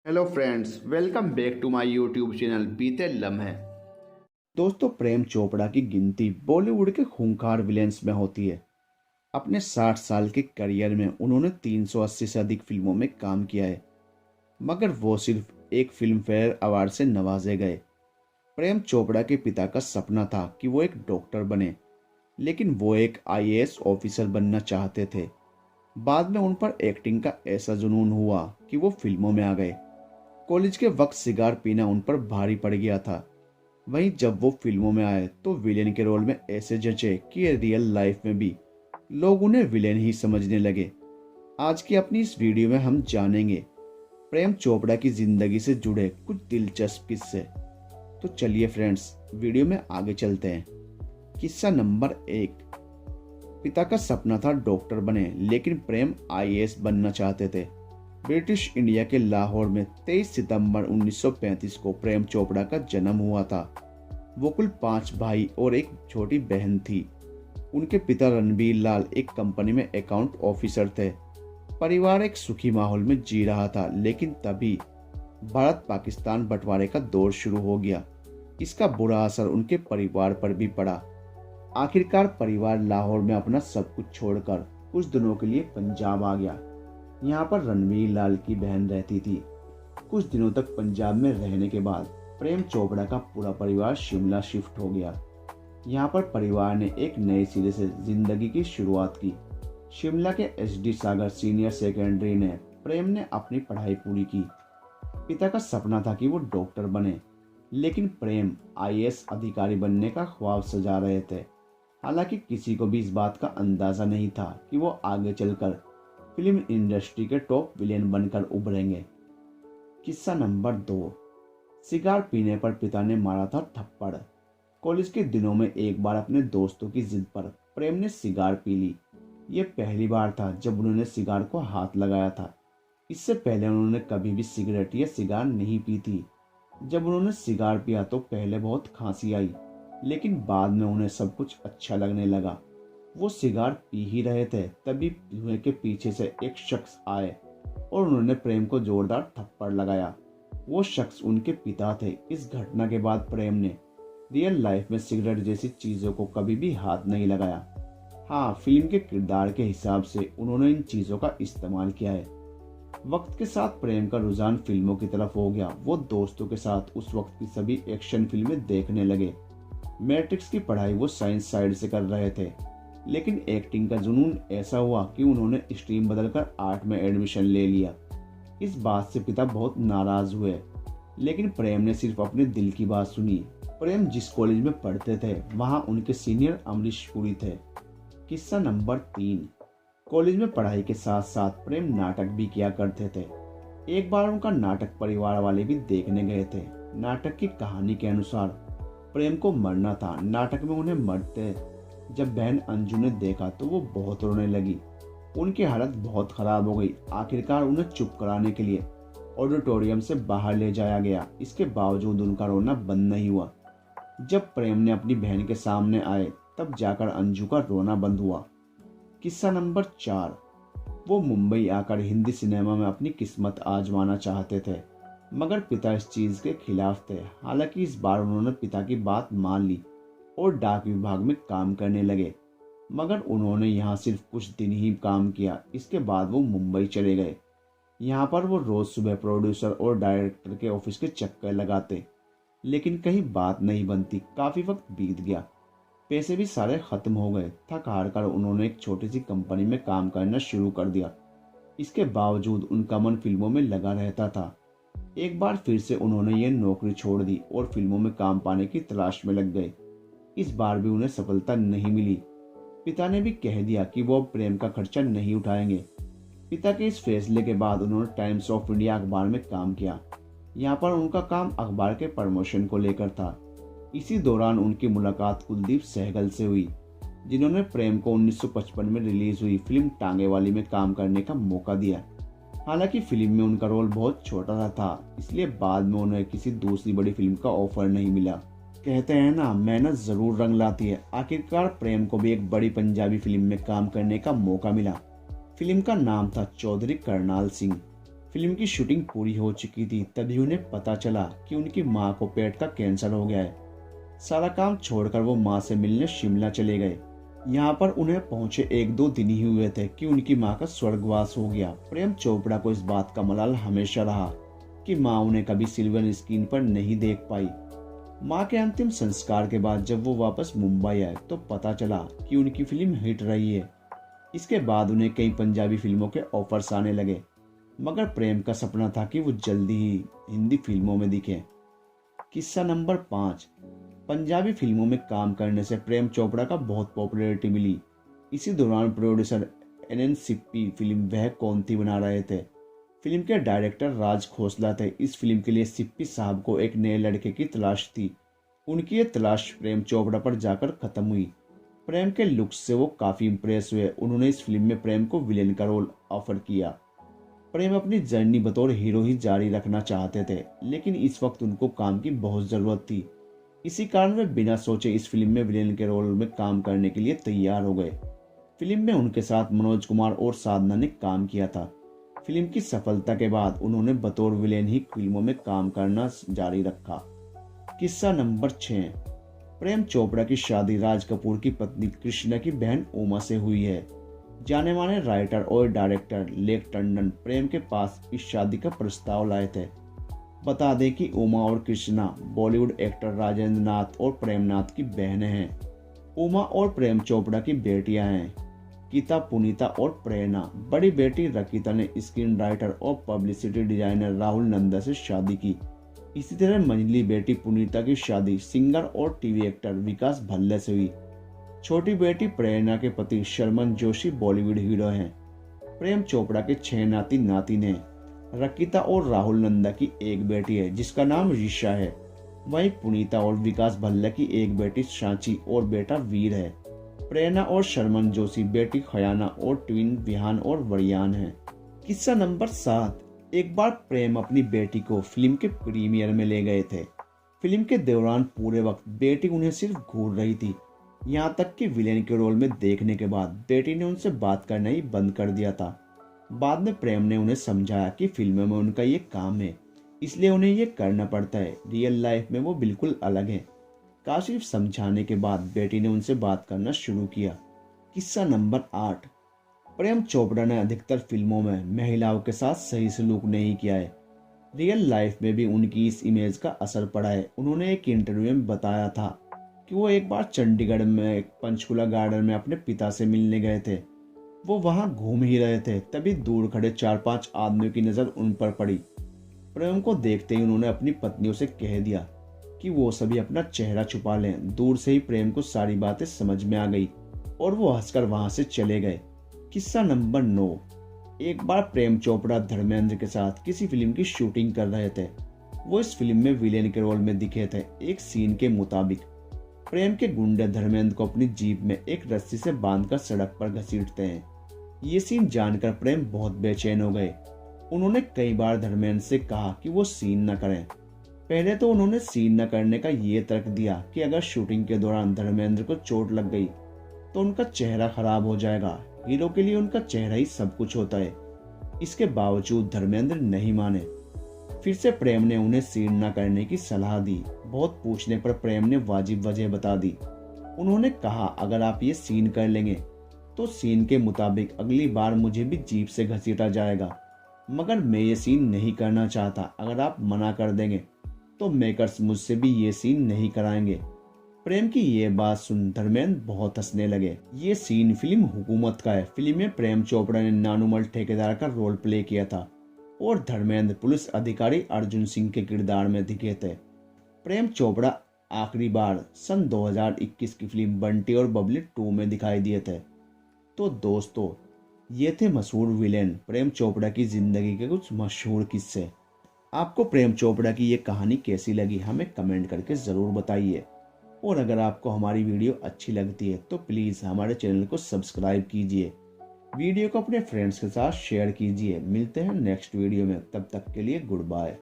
Hello friends, welcome back to my YouTube channel Beete Lamhe. दोस्तों, प्रेम चोपड़ा की गिनती बॉलीवुड के खूंखार विलेंस में होती है। अपने 60 साल के करियर में उन्होंने 380 से अधिक फिल्मों में काम किया है, मगर वो सिर्फ एक फिल्म फेयर अवार्ड से नवाजे गए। प्रेम चोपड़ा के पिता का सपना था कि वो एक डॉक्टर बने, लेकिन वो एक आईएएस ऑफिसर बनना चाहते थे। बाद में उन पर एक्टिंग का ऐसा जुनून हुआ कि वो फिल्मों में आ गए। कॉलेज के वक्त सिगार पीना उन पर भारी पड़ गया था। वहीं जब वो फिल्मों में आए तो विलेन के रोल में ऐसे जचे कि रियल लाइफ में भी लोग उन्हें विलेन ही समझने लगे। आज की अपनी इस वीडियो में हम जानेंगे प्रेम चोपड़ा की जिंदगी से जुड़े कुछ दिलचस्प किस्से। तो चलिए फ्रेंड्स, वीडियो में आगे चलते हैं। किस्सा नंबर 1। पिता का सपना था डॉक्टर बने, लेकिन प्रेम आईएएस बनना चाहते थे। ब्रिटिश इंडिया के लाहौर में 23 सितंबर 1935 को प्रेम चोपड़ा का जन्म हुआ था। वो कुल 5 भाई और एक छोटी बहन थी। उनके पिता रणबीर लाल एक कंपनी में अकाउंट ऑफिसर थे। परिवार एक सुखी माहौल में जी रहा था, लेकिन तभी भारत पाकिस्तान बंटवारे का दौर शुरू हो गया। इसका बुरा असर उनके परिवार पर भी पड़ा। आखिरकार परिवार लाहौर में अपना सब कुछ छोड़कर कुछ दिनों के लिए पंजाब आ गया। यहाँ पर रणवीर लाल की बहन रहती थी। कुछ दिनों तक पंजाब में रहने के बाद प्रेम चोपड़ा का पूरा परिवार शिमला शिफ्ट हो गया। यहाँ पर परिवार ने एक नए सिरे से जिंदगी की शुरुआत की। शिमला के एसडी सागर सीनियर सेकेंडरी ने प्रेम ने अपनी पढ़ाई पूरी की। पिता का सपना था कि वो डॉक्टर बने, लेकिन प्रेम आईएएस अधिकारी बनने का ख्वाब सजा रहे थे। हालांकि किसी को भी इस बात का अंदाजा नहीं था कि वो आगे चलकर फिल्म इंडस्ट्री के टॉप विलेन बनकर उभरेंगे। किस्सा नंबर 2। सिगार पीने पर पिता ने मारा था थप्पड़। कॉलेज के दिनों में एक बार अपने दोस्तों की जिद पर प्रेम ने सिगार पी ली। ये पहली बार था जब उन्होंने सिगार को हाथ लगाया था। इससे पहले उन्होंने कभी भी सिगरेट या सिगार नहीं पी थी। जब उन्होंने सिगार पिया तो पहले बहुत खांसी आई, लेकिन बाद में उन्हें सब कुछ अच्छा लगने लगा। वो सिगार पी ही रहे थे, तभी धुएं के पीछे से एक शख्स आए और उन्होंने प्रेम को जोरदार थप्पड़ लगाया। वो शख्स उनके पिता थे। इस घटना के बाद प्रेम ने रियल लाइफ में सिगरेट जैसी चीजों को कभी भी हाथ नहीं लगाया। हाँ, फिल्म के किरदार के हिसाब से उन्होंने इन चीजों का इस्तेमाल किया है। वक्त के साथ प्रेम का रुझान फिल्मों की तरफ हो गया। वो दोस्तों के साथ उस वक्त की सभी एक्शन फिल्में देखने लगे। मैट्रिक्स की पढ़ाई वो साइंस साइड से कर रहे थे, लेकिन एक्टिंग का जुनून ऐसा हुआ कि उन्होंने स्ट्रीम बदलकर आर्ट में एडमिशन ले लिया। इस बात से पिता बहुत नाराज हुए, लेकिन प्रेम ने सिर्फ अपने दिल की बात सुनी। प्रेम जिस कॉलेज में पढ़ते थे वहां उनके सीनियर अमरीश पुरी थे। किस्सा नंबर 3। कॉलेज में पढ़ाई के साथ साथ प्रेम नाटक भी किया करते थे। एक बार उनका नाटक परिवार वाले भी देखने गए थे। नाटक की कहानी के अनुसार प्रेम को मरना था। नाटक में उन्हें मरते जब बहन अंजू ने देखा तो वो बहुत रोने लगी। उनकी हालत बहुत खराब हो गई। आखिरकार उन्हें चुप कराने के लिए ऑडिटोरियम से बाहर ले जाया गया। इसके बावजूद उनका रोना बंद नहीं हुआ। जब प्रेम ने अपनी बहन के सामने आए तब जाकर अंजू का रोना बंद हुआ। किस्सा नंबर 4। वो मुंबई आकर हिंदी सिनेमा में अपनी किस्मत आजमाना चाहते थे, मगर पिता इस चीज के खिलाफ थे। हालांकि इस बार उन्होंने पिता की बात मान ली और डाक विभाग में काम करने लगे, मगर उन्होंने यहाँ सिर्फ कुछ दिन ही काम किया। इसके बाद वो मुंबई चले गए। यहाँ पर वो रोज सुबह प्रोड्यूसर और डायरेक्टर के ऑफिस के चक्कर लगाते, लेकिन कहीं बात नहीं बनती। काफी वक्त बीत गया, पैसे भी सारे खत्म हो गए। थक हार कर उन्होंने एक छोटी सी कंपनी में काम करना शुरू कर दिया। इसके बावजूद उनका मन फिल्मों में लगा रहता था। एक बार फिर से उन्होंने ये नौकरी छोड़ दी और फिल्मों में काम पाने की तलाश में लग गए। इस बार भी उन्हें सफलता नहीं मिली। पिता ने भी कह दिया कि वो अब प्रेम का खर्चा नहीं उठाएंगे। पिता के इस फैसले के बाद उन्होंने टाइम्स ऑफ इंडिया अखबार में काम किया। यहाँ पर उनका काम अखबार के प्रमोशन को लेकर था। इसी दौरान उनकी मुलाकात कुलदीप सहगल से हुई, जिन्होंने प्रेम को 1955 में रिलीज हुई फिल्म टांगे वाली में काम करने का मौका दिया। हालांकि फिल्म में उनका रोल बहुत छोटा सा था, इसलिए बाद में उन्हें किसी दूसरी बड़ी फिल्म का ऑफर नहीं मिला। कहते हैं ना, मेहनत जरूर रंग लाती है। आखिरकार प्रेम को भी एक बड़ी पंजाबी फिल्म में काम करने का मौका मिला। फिल्म का नाम था चौधरी करनाल सिंह। फिल्म की शूटिंग पूरी हो चुकी थी, तभी उन्हें पता चला कि उनकी मां को पेट का कैंसर हो गया है। सारा काम छोड़कर वो मां से मिलने शिमला चले गए। यहाँ पर उन्हें पहुंचे 1-2 दिन ही हुए थे कि उनकी मां का स्वर्गवास हो गया। प्रेम चोपड़ा को इस बात का मलाल हमेशा रहा कि मां उन्हें कभी सिल्वर स्क्रीन पर नहीं देख पाई। मां के अंतिम संस्कार के बाद जब वो वापस मुंबई आए तो पता चला कि उनकी फिल्म हिट रही है। इसके बाद उन्हें कई पंजाबी फिल्मों के ऑफर्स आने लगे, मगर प्रेम का सपना था कि वो जल्दी ही हिंदी फिल्मों में दिखे। किस्सा नंबर 5। पंजाबी फिल्मों में काम करने से प्रेम चोपड़ा का बहुत पॉपुलैरिटी मिली। इसी दौरान प्रोड्यूसर NN सिप्पी फिल्म वह कौन थी बना रहे थे। फिल्म के डायरेक्टर राज खोसला थे। इस फिल्म के लिए सिप्पी साहब को एक नए लड़के की तलाश थी। उनकी ये तलाश प्रेम चोपड़ा पर जाकर खत्म हुई। प्रेम के लुक्स से वो काफी इम्प्रेस हुए। उन्होंने इस फिल्म में प्रेम को विलेन का रोल ऑफर किया। प्रेम अपनी जर्नी बतौर हीरो ही जारी रखना चाहते थे, लेकिन इस वक्त उनको काम की बहुत जरूरत थी। इसी कारण वे बिना सोचे इस फिल्म में विलेन के रोल में काम करने के लिए तैयार हो गए। फिल्म में उनके साथ मनोज कुमार और साधना ने काम किया था। फिल्म की सफलता के बाद उन्होंने बतौर विलेन ही फिल्मों में काम करना जारी रखा। किस्सा नंबर 6। प्रेम चोपड़ा की शादी राज कपूर की पत्नी कृष्णा की बहन उमा से हुई है। जाने माने राइटर और डायरेक्टर लेक टंडन प्रेम के पास इस शादी का प्रस्ताव लाए थे। बता दें कि उमा और कृष्णा बॉलीवुड एक्टर राजेंद्र नाथ और प्रेमनाथ की बहनें हैं। उमा और प्रेम चोपड़ा की बेटियां हैं गीता, पुनीता और प्रेरणा। बड़ी बेटी रकीता ने स्क्रीन राइटर और पब्लिसिटी डिजाइनर राहुल नंदा से शादी की। इसी तरह मंझली बेटी पुनीता की शादी सिंगर और टीवी एक्टर विकास भल्ले से हुई। छोटी बेटी प्रेरणा के पति शर्मन जोशी बॉलीवुड हीरो हैं। प्रेम चोपड़ा के 6 नाती नातिन हैं। रकीता और राहुल नंदा की एक बेटी है जिसका नाम ऋषा है। वहीं पुनीता और विकास भल्ला की एक बेटी सांची और बेटा वीर है। प्रेरणा और शर्मन जोशी बेटी खयाना और ट्विन विहान और वरियान है। किस्सा नंबर 7। एक बार प्रेम अपनी बेटी को फिल्म के प्रीमियर में ले गए थे। फिल्म के दौरान पूरे वक्त बेटी उन्हें सिर्फ घूर रही थी। यहाँ तक कि विलेन के रोल में देखने के बाद बेटी ने उनसे बात करना ही बंद कर दिया था। बाद में प्रेम ने उन्हें समझाया कि फिल्मों में उनका ये काम है, इसलिए उन्हें ये करना पड़ता है। रियल लाइफ में वो बिल्कुल अलग है। काशिफ समझाने के बाद बेटी ने उनसे बात करना शुरू किया। किस्सा नंबर 8। प्रेम चोपड़ा ने अधिकतर फिल्मों में महिलाओं के साथ सही सलूक नहीं किया है। रियल लाइफ में भी उनकी इस इमेज का असर पड़ा है। उन्होंने एक इंटरव्यू में बताया था कि वो एक बार चंडीगढ़ में पंचकुला गार्डन में अपने पिता से मिलने गए थे। वो वहां घूम ही रहे थे, तभी दूर खड़े 4-5 आदमियों की नजर उन पर पड़ी। प्रेम को देखते ही उन्होंने अपनी पत्नियों से कह दिया कि वो सभी अपना चेहरा छुपा लें। दूर से ही प्रेम को सारी बातें समझ में आ गई और वो हंसकर वहां से चले गए। किस्सा नंबर 9। एक बार प्रेम चोपड़ा धर्मेंद्र के साथ किसी फिल्म की शूटिंग कर रहे थे। वो इस फिल्म में विलेन के रोल में दिखे थे। एक सीन के मुताबिक प्रेम के गुंडे धर्मेंद्र को अपनी जीप में एक रस्सी से बांधकर सड़क पर घसीटते हैं। ये सीन जानकर प्रेम बहुत बेचैन हो गए। उन्होंने कई बार धर्मेंद्र से कहा कि वो सीन न करें। पहले तो उन्होंने सीन न करने का ये तर्क दिया कि अगर शूटिंग के दौरान धर्मेंद्र को चोट लग गई तो उनका चेहरा खराब हो जाएगा। हीरो के लिए उनका चेहरा ही सब कुछ होता है। इसके बावजूद धर्मेंद्र नहीं माने। फिर से प्रेम ने उन्हें सीन न करने की सलाह दी। बहुत पूछने पर प्रेम ने वाजिब वजह बता दी। उन्होंने कहा, अगर आप ये सीन कर लेंगे तो सीन के मुताबिक अगली बार मुझे भी जीप से घसीटा जाएगा, मगर मैं ये सीन नहीं करना चाहता। अगर आप मना कर देंगे तो मेकर्स मुझसे भी ये सीन नहीं कराएंगे। प्रेम की ये बात सुन धर्मेंद्र बहुत हंसने लगे। ये सीन फिल्म हुकूमत का है। फिल्म में प्रेम चोपड़ा ने नानुमल ठेकेदार का रोल प्ले किया था और धर्मेंद्र पुलिस अधिकारी अर्जुन सिंह के किरदार में दिखे थे। प्रेम चोपड़ा आखिरी बार सन 2021 की फिल्म बंटी और बबली 2 में दिखाई दिए थे। तो दोस्तों, ये थे मशहूर विलेन प्रेम चोपड़ा की जिंदगी के कुछ मशहूर किस्से। आपको प्रेम चोपड़ा की ये कहानी कैसी लगी हमें कमेंट करके ज़रूर बताइए। और अगर आपको हमारी वीडियो अच्छी लगती है तो प्लीज़ हमारे चैनल को सब्सक्राइब कीजिए। वीडियो को अपने फ्रेंड्स के साथ शेयर कीजिए। मिलते हैं नेक्स्ट वीडियो में, तब तक के लिए गुड बाय।